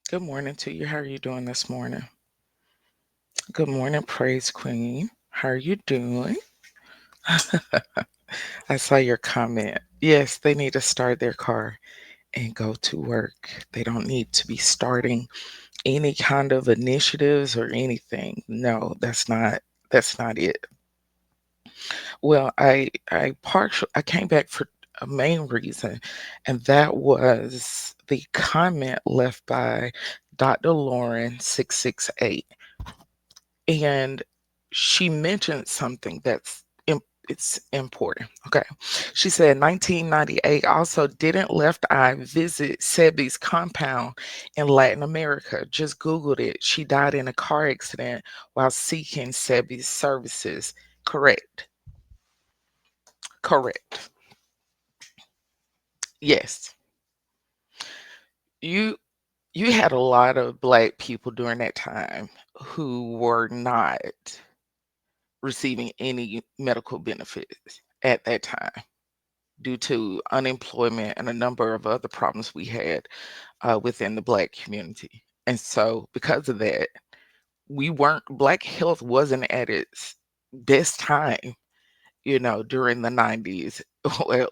Good morning to you. How are you doing this morning? Good morning, Praise Queen. How are you doing? I saw your comment. Yes, they need to start their car and go to work. They don't need to be starting any kind of initiatives or anything. No, that's not it. Well, I came back for a main reason, and that was the comment left by Dr. Lauren 668. And she mentioned something it's important. Okay. She said 1998 also didn't left eye visit Sebi's compound in Latin America. Just Googled it. She died in a car accident while seeking Sebi's services. Correct. Correct. Yes. You you had a lot of black people during that time who were not receiving any medical benefits at that time due to unemployment and a number of other problems we had within the black community. And so, because of that, black health wasn't at its best time, during the 90s, well,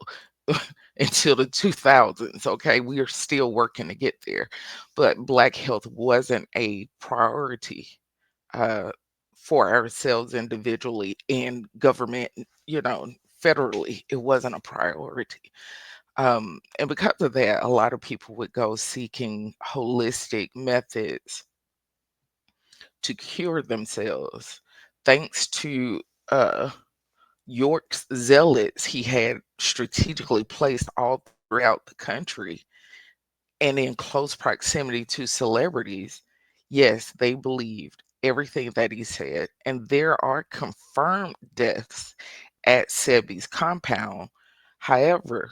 until the 2000s. Okay. We are still working to get there. But black health wasn't a priority uh, for ourselves individually and government, you know, federally. It wasn't a priority. And because of that, a lot of people would go seeking holistic methods to cure themselves. Thanks to uh, York's zealots, he had strategically placed all throughout the country and in close proximity to celebrities. Yes, they believed everything that he said. And there are confirmed deaths at Sebi's compound. However,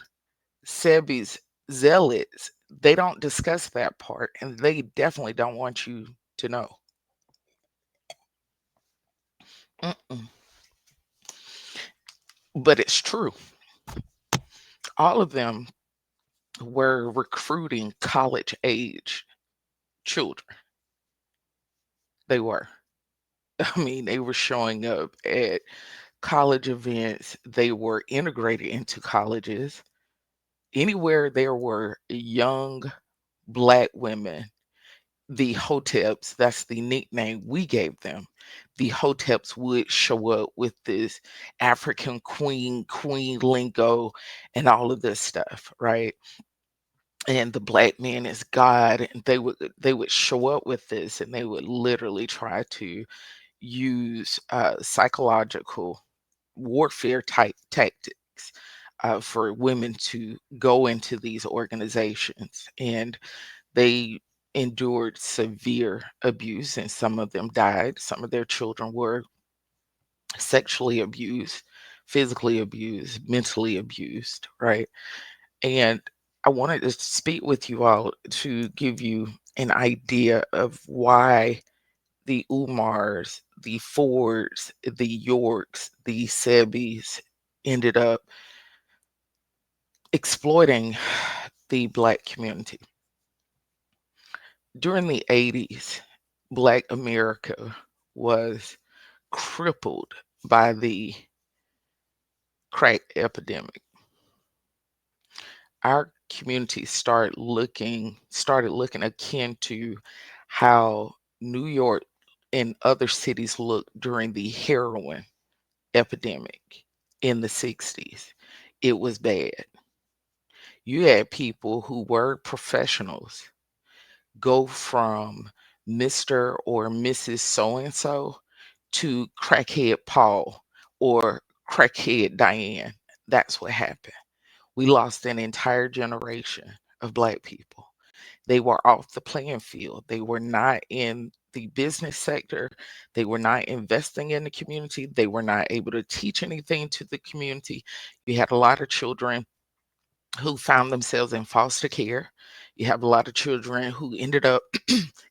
Sebi's zealots, they don't discuss that part, and they definitely don't want you to know. Mm-mm. But it's true. All of them were recruiting college age children. They were. I mean, they were showing up at college events, they were integrated into colleges. Anywhere there were young black women, the Hoteps, that's the nickname we gave them. The Hoteps would show up with this African queen lingo, and all of this stuff, right? And the black man is God, and they would show up with this, and they would literally try to use psychological warfare type tactics for women to go into these organizations. And they endured severe abuse, and some of them died. Some of their children were sexually abused, physically abused, mentally abused, right? And I wanted to speak with you all to give you an idea of why the Umars, the Fords, the Yorks, the Sebis ended up exploiting the black community. During the 80s, black America was crippled by the crack epidemic. Our community started looking akin to how New York and other cities looked during the heroin epidemic in the 60s. It was bad. You had people who were professionals go from Mr. or Mrs. So and so to crackhead Paul or crackhead Diane. That's what happened. We lost an entire generation of black people. They were off the playing field. They were not in the business sector. They were not investing in the community. They were not able to teach anything to the community. You had a lot of children who found themselves in foster care. You have a lot of children who ended up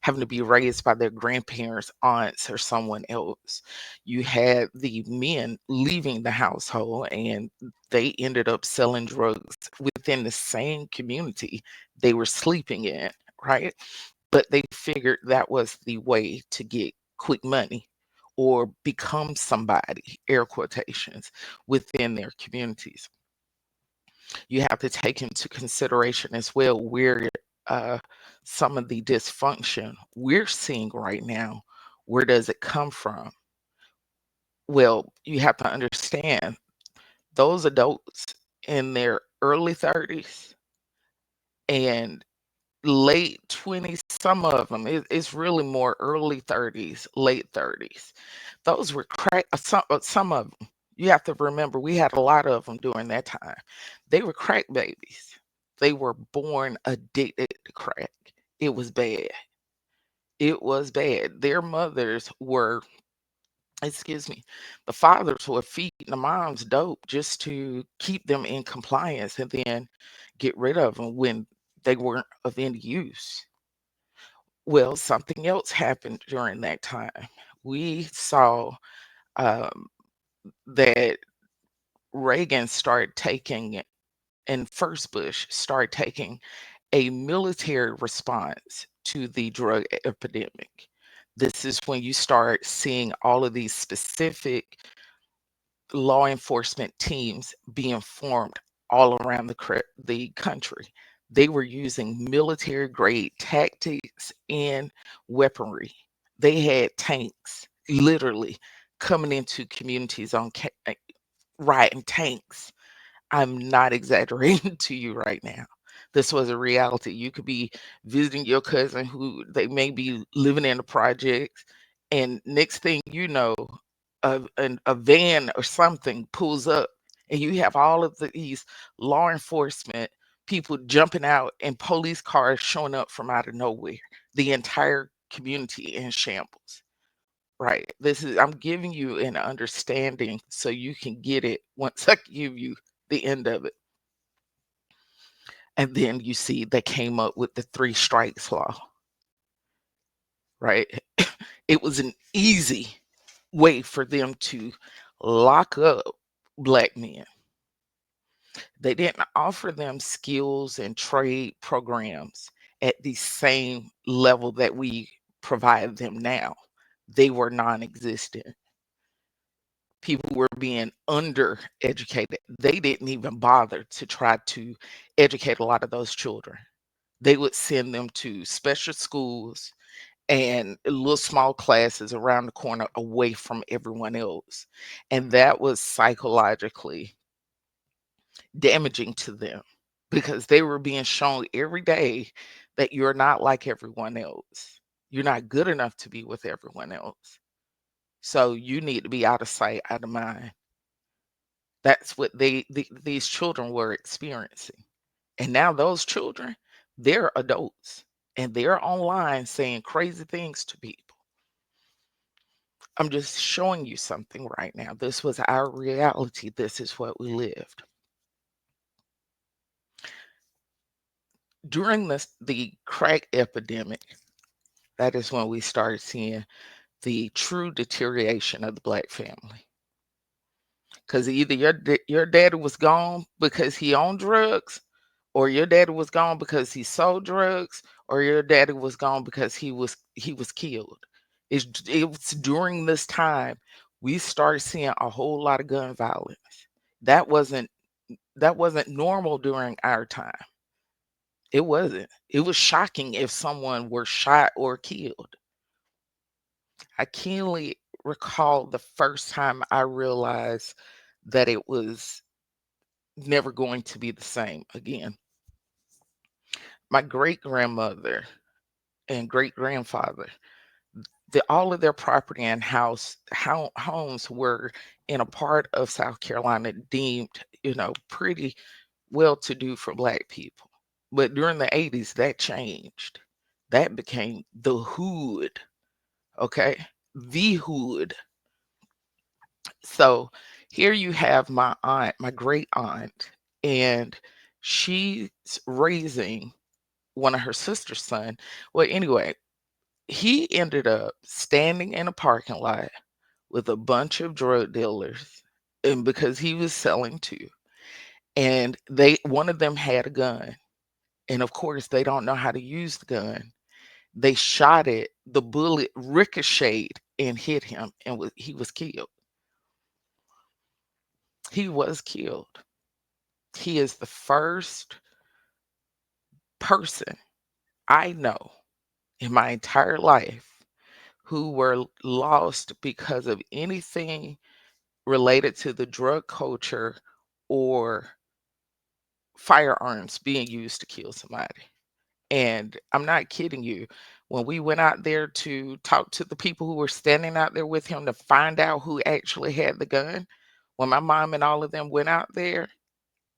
having to be raised by their grandparents, aunts, or someone else. You had the men leaving the household, and they ended up selling drugs within the same community they were sleeping in, right? but they figured that was the way to get quick money or become somebody, air quotations, within their communities. You have to take into consideration as well where uh, some of the dysfunction we're seeing right now, where does it come from? Well, you have to understand those adults in their early 30s and late 20s, some of them, it's really more early 30s, late 30s. Those were some of them. You have to remember, we had a lot of them during that time. They were crack babies. They were born addicted to crack. It was bad. It was bad. Their mothers were, excuse me, the fathers were feeding the moms dope just to keep them in compliance and then get rid of them when they weren't of any use. Well, something else happened during that time. We saw um, that Reagan started taking, and first Bush started taking a military response to the drug epidemic. This is when you start seeing all of these specific law enforcement teams being formed all around the country. They were using military grade tactics and weaponry. They had tanks literally coming into communities riding tanks. I'm not exaggerating to you right now. This was a reality. You could be visiting your cousin who they may be living in the projects, and next thing you know, a van or something pulls up, and you have all of these law enforcement people jumping out and police cars showing up from out of nowhere. The entire community in shambles. Right. I'm giving you an understanding so you can get it once I give you the end of it. And then you see they came up with the three strikes law, right? It was an easy way for them to lock up Black men. They didn't offer them skills and trade programs at the same level that we provide them now. They were non existent. People were being undereducated. They didn't even bother to try to educate a lot of those children. They would send them to special schools and little small classes around the corner away from everyone else. And that was psychologically damaging to them because they were being shown every day that you're not like everyone else. You're not good enough to be with everyone else. So you need to be out of sight, out of mind. That's what these children were experiencing. And now those children, they're adults and they're online saying crazy things to people. I'm just showing you something right now. This was our reality. This is what we lived. During the crack epidemic, that is when we started seeing the true deterioration of the Black family. Because either your daddy was gone because he owned drugs, or your daddy was gone because he sold drugs, or your daddy was gone because he was killed. It's during this time we started seeing a whole lot of gun violence. That wasn't that wasn't normal during our time. It wasn't. It was shocking if someone were shot or killed. I keenly recall the first time I realized that it was never going to be the same again. My great grandmother and great grandfather, all of their property and homes were in a part of South Carolina deemed, pretty well to do for Black people. But during the 80s, that changed. That became the hood, okay? The hood. So here you have my aunt, my great aunt, and she's raising one of her sister's son. Well, anyway, he ended up standing in a parking lot with a bunch of drug dealers, and because he was selling too. And one of them had a gun. And of course, they don't know how to use the gun. They shot it, the bullet ricocheted and hit him, and he was killed. He was killed. He is the first person I know in my entire life who were lost because of anything related to the drug culture or firearms being used to kill somebody. And I'm not kidding you. When we went out there to talk to the people who were standing out there with him to find out who actually had the gun, when my mom and all of them went out there,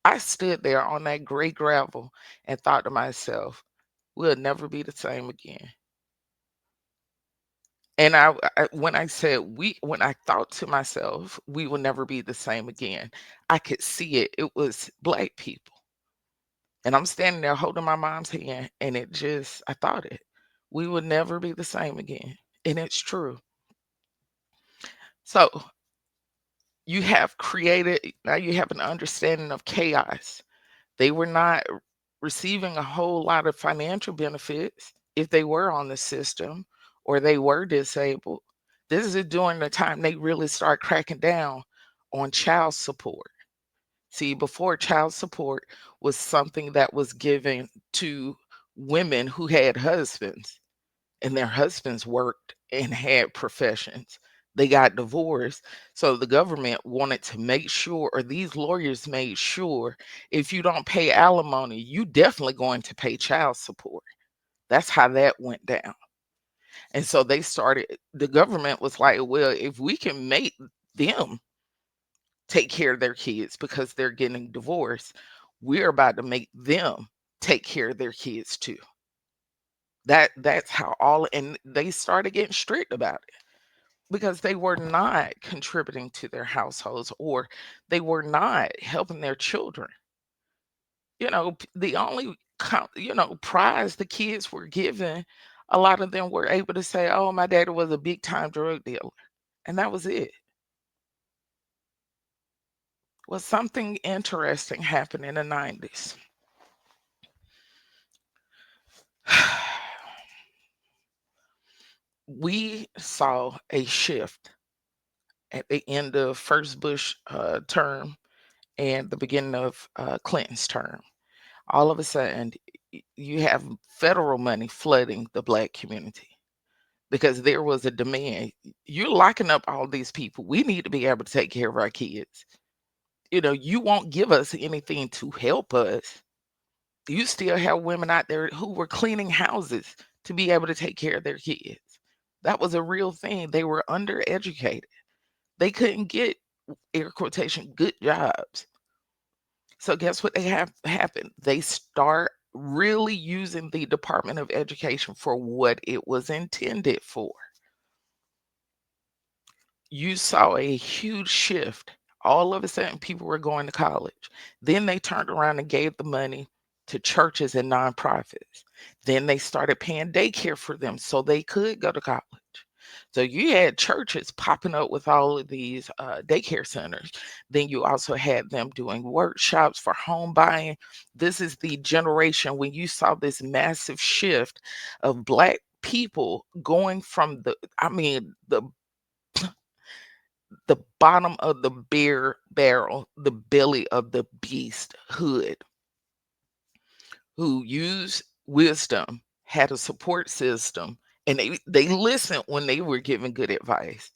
I stood there on that gray gravel and thought to myself, we'll never be the same again. And when I said when I thought to myself, we will never be the same again, I could see it. It was Black people. And I'm standing there holding my mom's hand, and I thought it. We will never be the same again. And it's true. So now you have an understanding of chaos. They were not receiving a whole lot of financial benefits if they were on the system or they were disabled. This is during the time they really start cracking down on child support. See, before, child support was something that was given to women who had husbands and their husbands worked and had professions. They got divorced. So the government wanted to make sure, or these lawyers made sure, if you don't pay alimony, you definitely going to pay child support. That's how that went down. And so the government was like, well, if we can make them take care of their kids because they're getting divorced, we're about to make them take care of their kids too. That's how and they started getting strict about it because they were not contributing to their households or they were not helping their children. The only prize the kids were given, a lot of them were able to say, "Oh, my daddy was a big time drug dealer," and that was it. Well, something interesting happened in the 90s. We saw a shift at the end of first Bush term and the beginning of Clinton's term. All of a sudden, you have federal money flooding the Black community because there was a demand. You're locking up all these people. We need to be able to take care of our kids. You won't give us anything to help us. You still have women out there who were cleaning houses to be able to take care of their kids. That was a real thing. They were undereducated. They couldn't get, air quotation, good jobs. So guess what they have happen? They start really using the Department of Education for what it was intended for. You saw a huge shift. All of a sudden, people were going to college. Then they turned around and gave the money to churches and nonprofits. Then they started paying daycare for them so they could go to college. So you had churches popping up with all of these daycare centers. Then you also had them doing workshops for home buying. This is the generation when you saw this massive shift of Black people going from the bottom of the beer barrel, the belly of the beast hood, who used wisdom, had a support system, and they listened when they were giving good advice.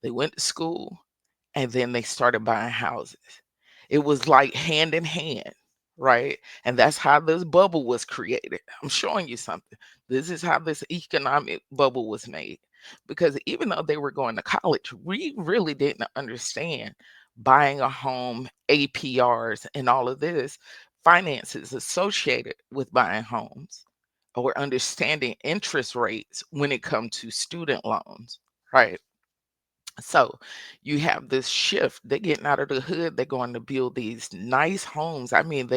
They went to school and then they started buying houses. It was like hand in hand, right? And that's how this bubble was created. I'm showing you something. This is how this economic bubble was made. Because even though they were going to college, we really didn't understand buying a home, APRs, and all of this finances associated with buying homes or understanding interest rates when it comes to student loans, right? So you have this shift. They're getting out of the hood. They're going to build these nice homes. I mean,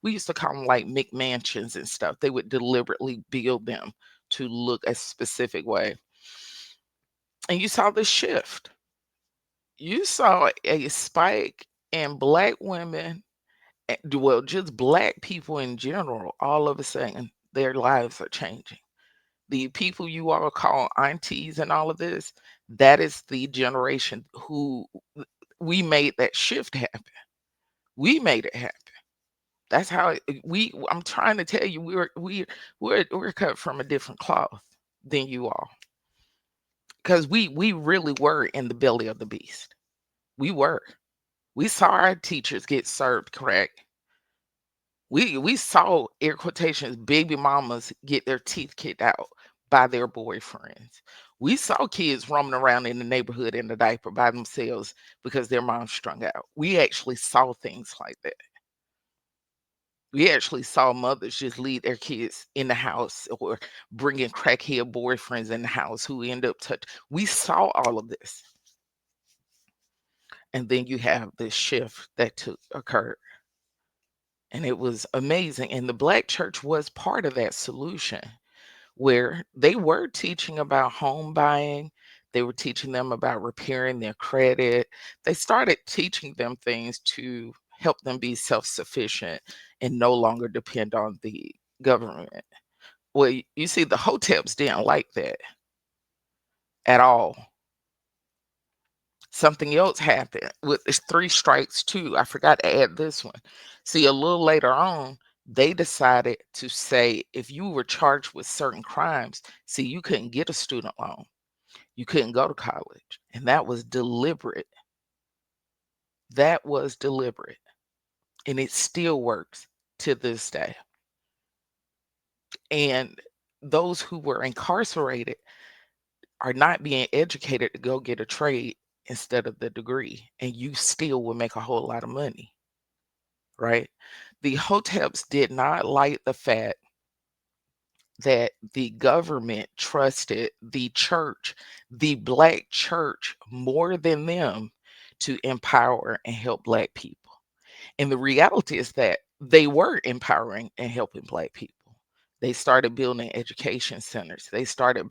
we used to call them like McMansions and stuff. They would deliberately build them to look a specific way. And you saw the shift. You saw a spike in Black women, well, just Black people in general. All of a sudden, their lives are changing. The people you all call aunties and all of this, that is the generation who we made that shift happen. We made it happen. That's how I'm trying to tell you, we're cut from a different cloth than you all, because we really were in the belly of the beast. We were. We saw our teachers get served crack. We saw, air quotations, baby mamas get their teeth kicked out by their boyfriends. We saw kids roaming around in the neighborhood in a diaper by themselves because their mom strung out. We actually saw things like that. We actually saw mothers just leave their kids in the house, or bringing crackhead boyfriends in the house who end up touch. We saw all of this. And then you have this shift that occurred. And it was amazing. And the Black church was part of that solution, where they were teaching about home buying. They were teaching them about repairing their credit. They started teaching them things to help them be self sufficient and no longer depend on the government. Well, you see, the Hoteps didn't like that at all. Something else happened with this three strikes too. I forgot to add this one. See, a little later on, they decided to say if you were charged with certain crimes, see, you couldn't get a student loan. You couldn't go to college. And that was deliberate. That was deliberate. And it still works to this day. And those who were incarcerated are not being educated to go get a trade instead of the degree. And you still will make a whole lot of money, right? The Hoteps did not like the fact that the government trusted the church, the Black church, more than them to empower and help Black people. And the reality is that they were empowering and helping Black people. They started building education centers. They started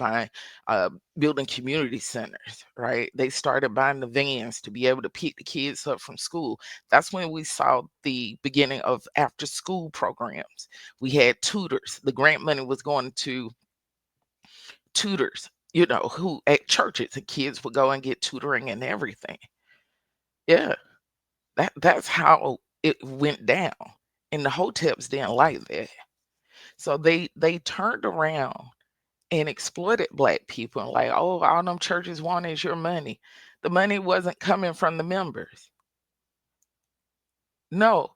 building community centers, right? They started buying the vans to be able to pick the kids up from school. That's when we saw the beginning of after school programs. We had tutors. The grant money was going to tutors, who at churches, the kids would go and get tutoring and everything. Yeah, that's how it went down. And the Hoteps didn't like that. So they turned around and exploited Black people, and like, oh, all them churches want is your money. The money wasn't coming from the members. No,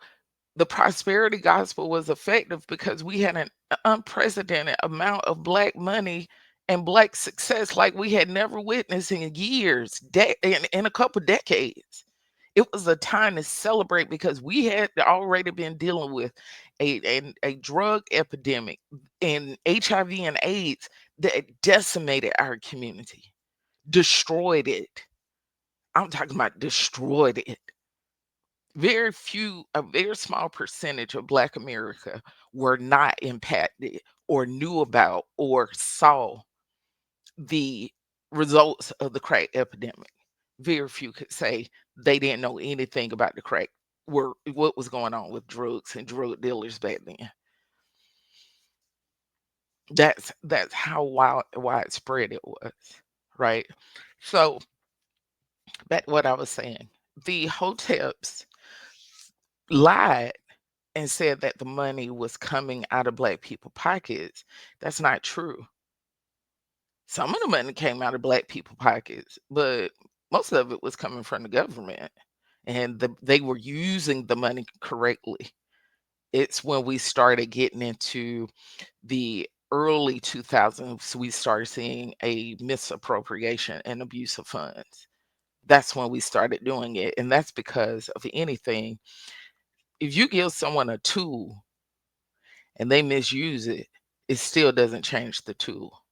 the prosperity gospel was effective because we had an unprecedented amount of Black money and Black success like we had never witnessed in years, in a couple decades. It was a time to celebrate because we had already been dealing with a drug epidemic and HIV and AIDS that decimated our community, destroyed it. I'm talking about destroyed it. A very small percentage of Black America were not impacted or knew about or saw the results of the crack epidemic. Very few could say they didn't know anything about the crack, what was going on with drugs and drug dealers back then. That's how widespread it was, right? So back to what I was saying. The Hoteps lied and said that the money was coming out of Black people pockets. That's not true. Some of the money came out of Black people pockets, but most of it was coming from the government, and they were using the money correctly. It's when we started getting into the early 2000s, we started seeing a misappropriation and abuse of funds. That's when we started doing it. And that's because of anything. If you give someone a tool and they misuse it, it still doesn't change the tool.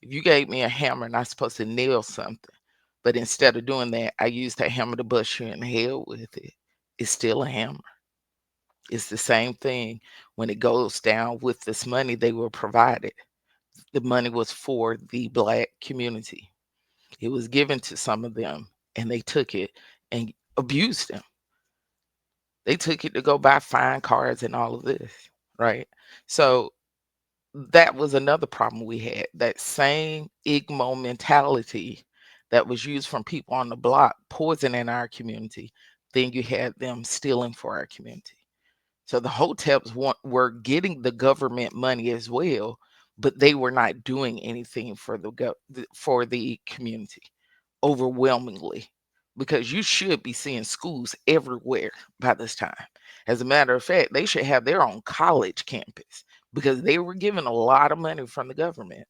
If you gave me a hammer and I'm supposed to nail something, but instead of doing that, I use that hammer to bust you in the head with it, it's still a hammer. It's the same thing when it goes down with this money they were provided. The money was for the Black community. It was given to some of them, and they took it and abused them. They took it to go buy fine cars and all of this, right? So that was another problem we had. That same igmo mentality that was used from people on the block poisoning our community. Then you had them stealing for our community. So the Hoteps were getting the government money as well, but they were not doing anything for for the community overwhelmingly, because you should be seeing schools everywhere by this time. As a matter of fact, they should have their own college campus because they were given a lot of money from the government.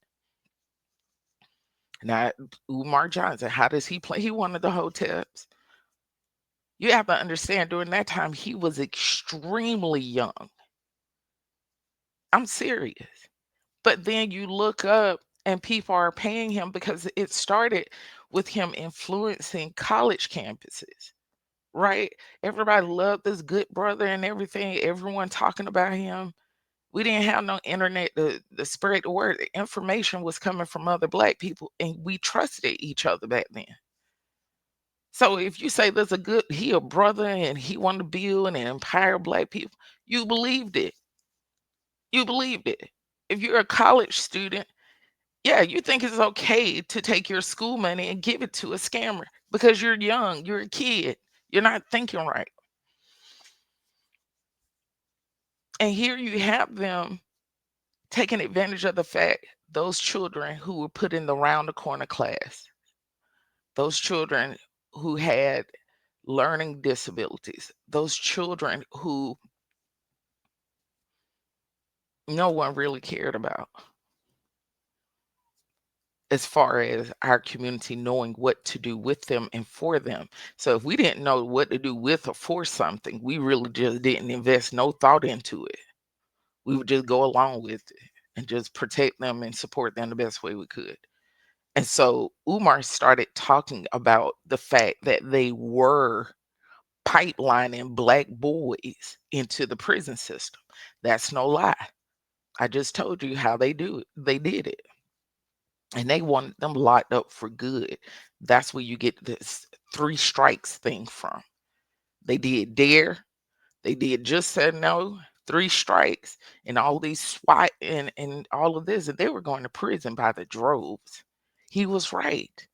Now, Umar Johnson, how does he play? He wanted the Hoteps. You have to understand, during that time, he was extremely young. I'm serious. But then you look up and people are paying him because it started with him influencing college campuses, right? Everybody loved this good brother and everything, everyone talking about him. We didn't have no internet to spread the word. The information was coming from other black people, and we trusted each other back then. So if you say there's he a brother and he wanted to build and empower black people, you believed it. You believed it. If you're a college student, yeah, you think it's okay to take your school money and give it to a scammer because you're young, you're a kid, you're not thinking right. And here you have them taking advantage of the fact those children who were put in the round the corner class, those children who had learning disabilities, those children who no one really cared about as far as our community knowing what to do with them and for them. So if we didn't know what to do with or for something, we really just didn't invest no thought into it. We would just go along with it and just protect them and support them the best way we could. And so Umar started talking about the fact that they were pipelining black boys into the prison system. That's no lie. I just told you how they do it. They did it. And they wanted them locked up for good. That's where you get this three strikes thing from. They did dare, they did just said no, three strikes, and all these SWAT and all of this, and they were going to prison by the droves. He was right.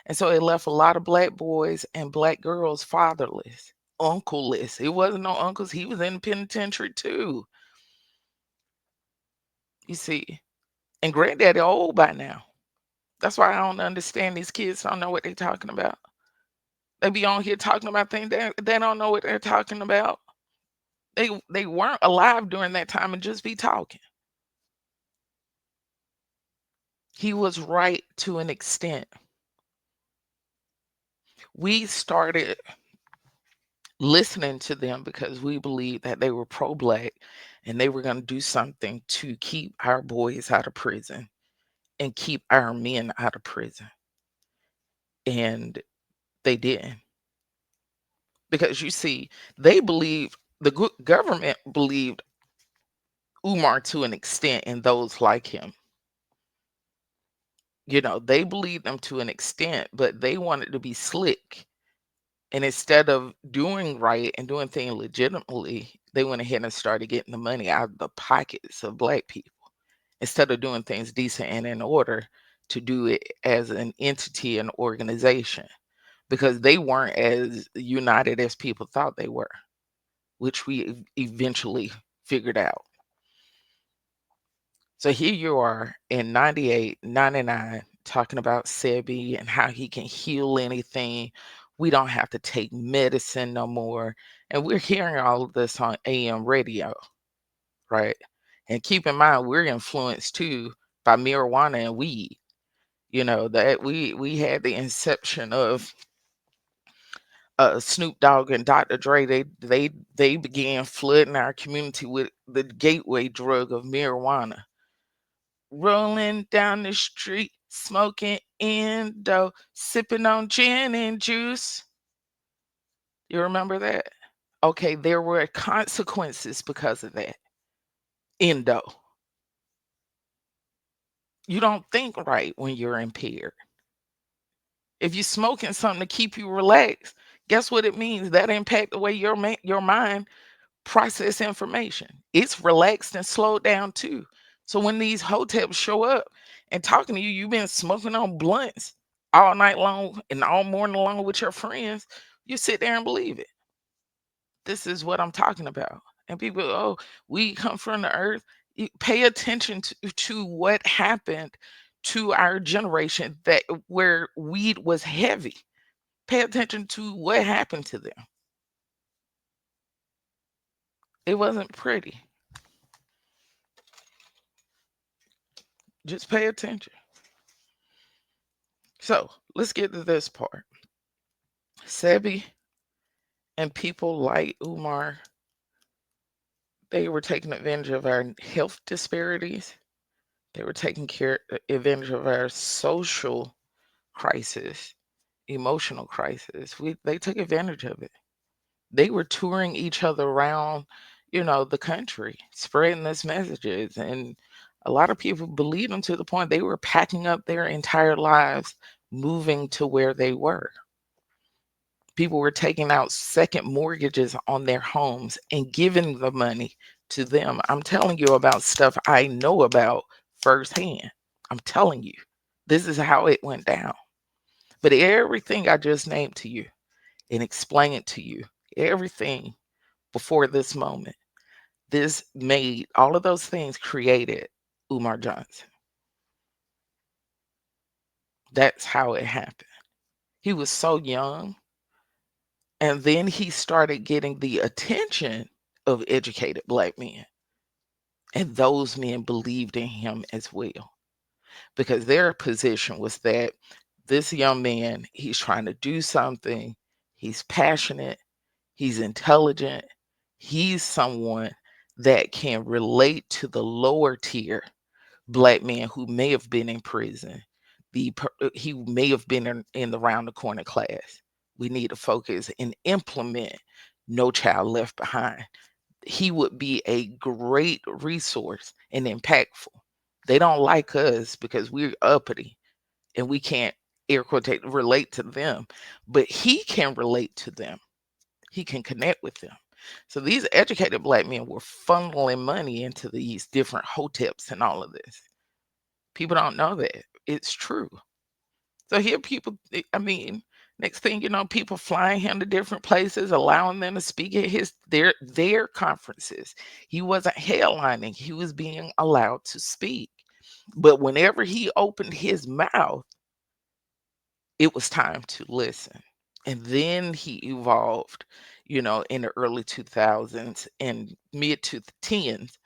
And so it left a lot of black boys and black girls fatherless, uncle-less. It wasn't no uncles. He was in the penitentiary too. You see, and granddaddy old by now. That's why I don't understand these kids don't know what they're talking about. They be on here talking about things they don't know what they're talking about. They weren't alive during that time and just be talking. He was right to an extent. We started listening to them because we believed that they were pro-black and they were going to do something to keep our boys out of prison and keep our men out of prison. And they didn't. Because you see, they believed, government believed Umar to an extent and those like him. They believed them to an extent, but they wanted to be slick. And instead of doing right and doing things legitimately, they went ahead and started getting the money out of the pockets of black people instead of doing things decent and in order to do it as an entity and organization, because they weren't as united as people thought they were, which we eventually figured out. So here you are in 98, 99, talking about Sebi and how he can heal anything. We don't have to take medicine no more. And we're hearing all of this on AM radio, right? And keep in mind, we're influenced too by marijuana and weed. That we had the inception of Snoop Dogg and Dr. Dre. They began flooding our community with the gateway drug of marijuana. Rolling down the street, smoking Indo, sipping on gin and juice. You remember that? Okay, there were consequences because of that. Indo. You don't think right when you're impaired. If you're smoking something to keep you relaxed, guess what it means? That impact the way your mind process information. It's relaxed and slowed down too. So when these hoteps show up and talking to you, you've been smoking on blunts all night long and all morning long with your friends, you sit there and believe it. This is what I'm talking about. And people, oh, we come from the earth. Pay attention to what happened to our generation that where weed was heavy. Pay attention to what happened to them. It wasn't pretty. Just pay attention. So let's get to this part. Sebi and people like Umar, they were taking advantage of our health disparities. They were taking advantage of our social crisis, emotional crisis. They took advantage of it. They were touring each other around, the country, spreading these messages, and a lot of people believed them to the point they were packing up their entire lives, moving to where they were. People were taking out second mortgages on their homes and giving the money to them. I'm telling you about stuff I know about firsthand. I'm telling you, this is how it went down. But everything I just named to you and explained it to you, everything before this moment, this made all of those things created Umar Johnson. That's how it happened. He was so young. And then he started getting the attention of educated black men. And those men believed in him as well because their position was that this young man, he's trying to do something, he's passionate, he's intelligent, he's someone that can relate to the lower tier black men who may have been in prison. He may have been in the round the corner class. We need to focus and implement No Child Left Behind. He would be a great resource and impactful. They don't like us because we're uppity and we can't air quotate relate to them, but he can relate to them. He can connect with them. So these educated black men were funneling money into these different hoteps and all of this. People don't know that. It's true. So here people, I mean, next thing you know, people flying him to different places, allowing them to speak at their conferences. He wasn't headlining, he was being allowed to speak. But whenever he opened his mouth, it was time to listen. And then he evolved, in the early 2000s and mid to the tens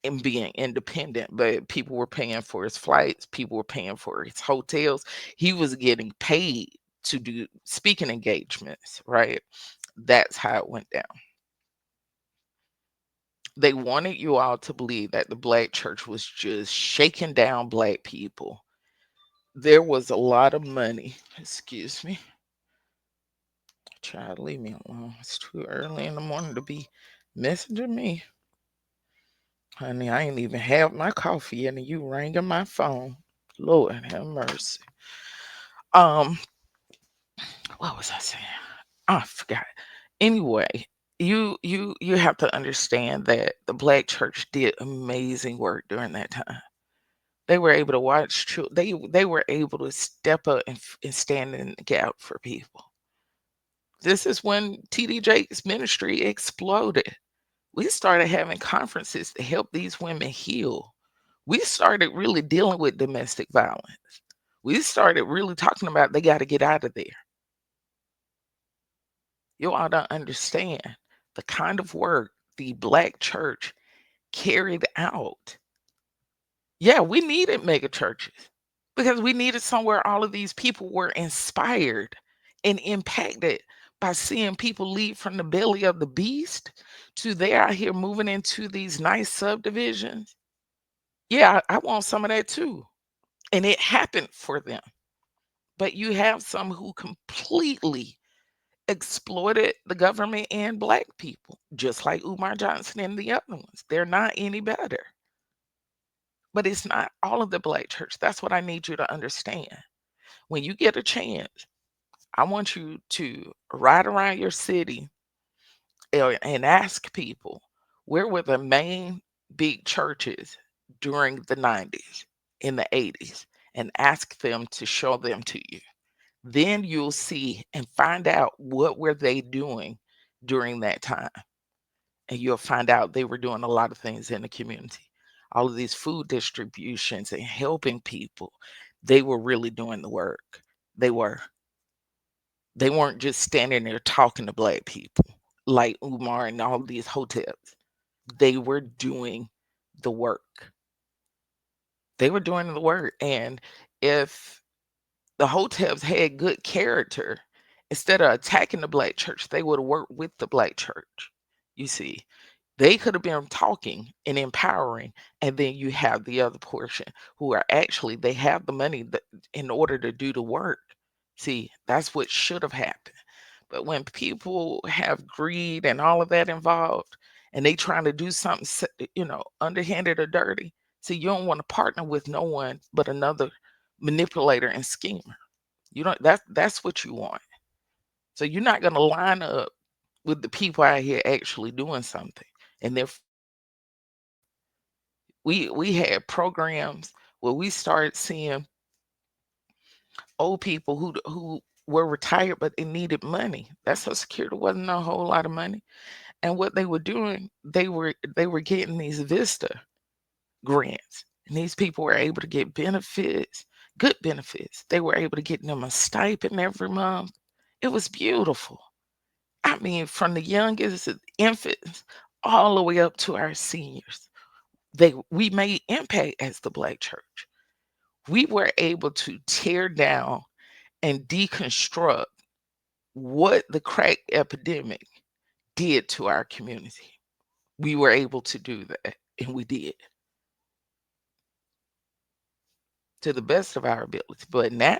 and being independent, but people were paying for his flights, people were paying for his hotels. He was getting paid to do speaking engagements, right? That's how it went down. They wanted you all to believe that the black church was just shaking down black people. There was a lot of money. Excuse me. Child, leave me alone. It's too early in the morning to be messaging me. Honey, I ain't even have my coffee yet and you ringing my phone. Lord have mercy. Um, what was I saying? Oh, I forgot. Anyway, you have to understand that the black church did amazing work during that time. They were able to watch they were able to step up and stand in the gap for people. This is when TD Jakes' ministry exploded. We started having conferences to help these women heal. We started really dealing with domestic violence. We started really talking about they got to get out of there. You all don't understand the kind of work the black church carried out. Yeah, we needed mega churches because we needed somewhere all of these people were inspired and impacted by seeing people leave from the belly of the beast to they're out here moving into these nice subdivisions. Yeah, I want some of that too. And it happened for them. But you have some who completely exploited the government and black people, just like Umar Johnson and the other ones. They're not any better. But it's not all of the black church. That's what I need you to understand. When you get a chance, I want you to ride around your city and ask people where were the main big churches during the 90s, in the 80s, and ask them to show them to you. Then you'll see and find out what were they doing during that time. And you'll find out they were doing a lot of things in the community. All of these food distributions and helping people, they were really doing the work. They were. They weren't just standing there talking to Black people like Umar and all these Hoteps. They were doing the work. They were doing the work. And if the Hoteps had good character, instead of attacking the Black church, they would have worked with the Black church. You see, they could have been talking and empowering, and then you have the other portion who are actually, they have the money in order to do the work. See, that's what should have happened. But when people have greed and all of that involved, and they trying to do something, underhanded or dirty, see, you don't want to partner with no one but another manipulator and schemer. You don't. That's what you want. So you're not going to line up with the people out here actually doing something. And we had programs where we started seeing old people who were retired but they needed money. That Social Security wasn't a whole lot of money. And what they were doing, they were getting these Vista grants. And these people were able to get benefits, good benefits. They were able to get them a stipend every month. It was beautiful. I mean, from the youngest infants all the way up to our seniors. We made impact as the Black church. We were able to tear down and deconstruct what the crack epidemic did to our community. We were able to do that, and we did to the best of our ability. But now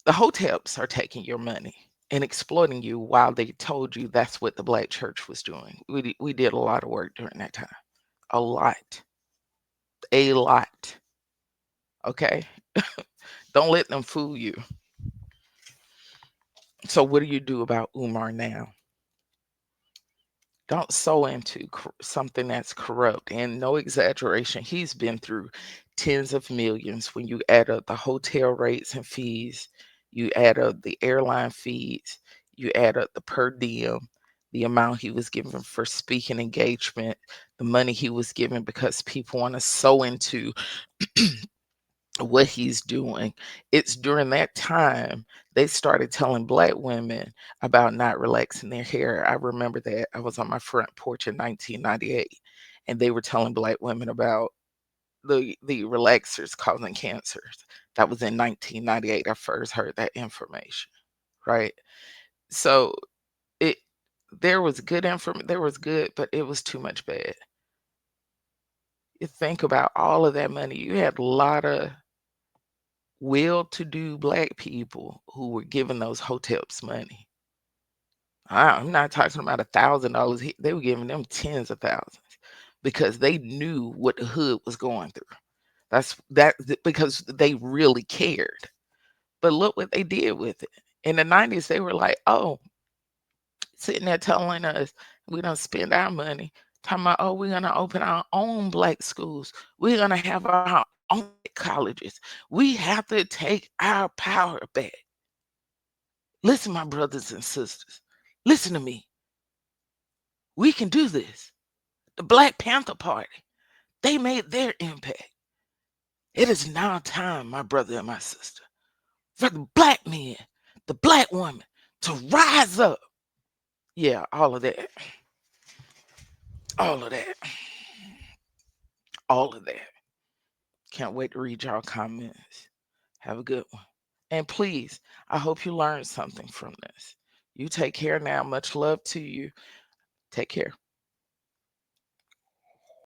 the Hoteps are taking your money and exploiting you while they told you that's what the Black church was doing. We did a lot of work during that time. A lot. A lot. Okay? Don't let them fool you. So what do you do about Umar now? Don't sow into something that's corrupt. And no exaggeration, he's been through tens of millions when you add up the hotel rates and fees, you add up the airline fees, you add up the per diem, the amount he was given for speaking engagement, the money he was given because people want to sow into what he's doing. It's during that time they started telling Black women about not relaxing their hair. I remember that. I was on my front porch in 1998, and they were telling Black women about the relaxers causing cancers. That was in 1998. I first heard that information, right? So it there was good information, there was good, but it was too much bad. You think about all of that money. You had a lot of well-to-do Black people who were giving those Hoteps money. I'm not talking about $1,000. They were giving them tens of thousands because they knew what the hood was going through. Because they really cared. But look what they did with it. In the 90s, they were like, oh, sitting there telling us we don't spend our money, talking about, oh, we're going to open our own Black schools. We're going to have our own colleges. We have to take our power back. Listen, my brothers and sisters, listen to me. We can do this. The Black Panther Party, they made their impact. It is now time, my brother and my sister, for the Black men, the Black woman to rise up. Yeah, all of that. All of that. All of that. Can't wait to read y'all comments. Have a good one. And please, I hope you learned something from this. You take care now. Much love to you. Take care.